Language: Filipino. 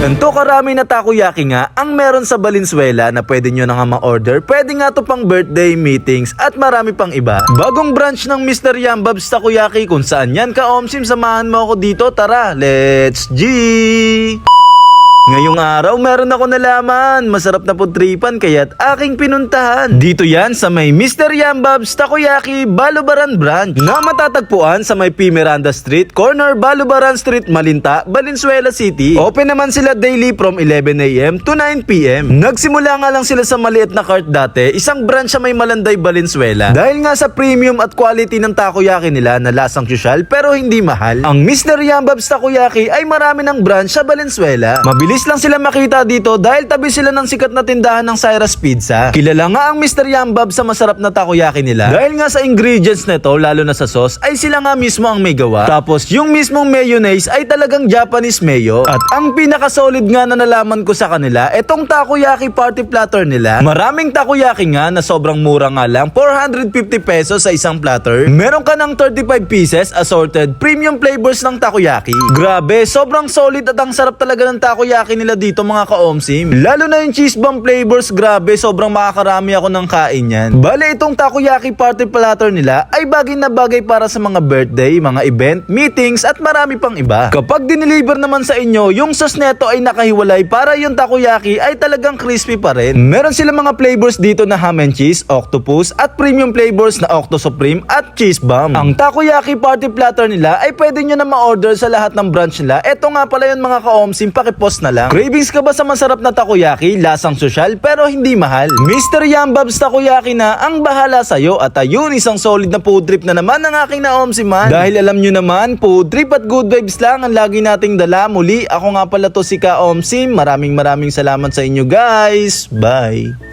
Ganto karami na takoyaki nga ang meron sa Valenzuela na pwede nyo na nga ma-order. Pwede nga to pang birthday, meetings at marami pang iba. Bagong branch ng Mr. Yambab's Takoyaki kung saan yan ka-omsim. Samahan mo ako dito, tara, let's G! Ngayong araw meron ako nalaman, masarap na putripan kaya't aking pinuntahan. Dito yan sa may Mr. Yambab's Takoyaki, Balubaran Branch na matatagpuan sa may P. Miranda Street, corner Balubaran Street, Malinta, Valenzuela City. Open naman sila daily from 11 AM to 9 PM. Nagsimula nga lang sila sa maliit na cart dati, isang branch sa may Malanday, Valenzuela. Dahil nga sa premium at quality ng takoyaki nila na lasang sosyal pero hindi mahal. Ang Mr. Yambab's Takoyaki ay marami ng branch sa Valenzuela. Mabilis lang sila makita dito dahil tabi sila ng sikat na tindahan ng Cyrus Pizza. Kilala nga ang Mr. Yambab sa masarap na takoyaki nila dahil nga sa ingredients nito, lalo na sa sauce, ay sila nga mismo ang may gawa. Tapos yung mismong mayonnaise ay talagang Japanese mayo. At ang pinaka-solid nga na nalaman ko sa kanila, etong takoyaki party platter nila. Maraming takoyaki nga na sobrang mura nga lang, 450 pesos sa isang platter. Meron ka ng 35 pieces assorted premium flavors ng takoyaki. Grabe, sobrang solid at ang sarap talaga ng takoyaki nila dito mga ka-omsim. Lalo na yung cheese bomb flavors, grabe, sobrang makakarami ako ng kain yan. Bale, itong takoyaki party platter nila ay bagay na bagay para sa mga birthday, mga event, meetings at marami pang iba. Kapag dineliver naman sa inyo, yung sauce neto ay nakahiwalay para yung takoyaki ay talagang crispy pa rin. Meron sila mga flavors dito na ham and cheese, octopus at premium flavors na octo supreme at cheese bomb. Ang takoyaki party platter nila ay pwede nyo na ma-order sa lahat ng branch nila. Eto nga pala yun mga ka-omsim, pakipost na lang. Cravings ka ba sa masarap na takoyaki, lasang sosyal pero hindi mahal? Mr. Yambab's Takoyaki na ang bahala sa'yo at ayun, isang solid na food trip na naman ng aking naomsiman. Dahil alam nyo naman, food trip at good vibes lang ang lagi nating dala. Muli, ako nga pala to si Ka-Omsim. Maraming salamat sa inyo guys. Bye!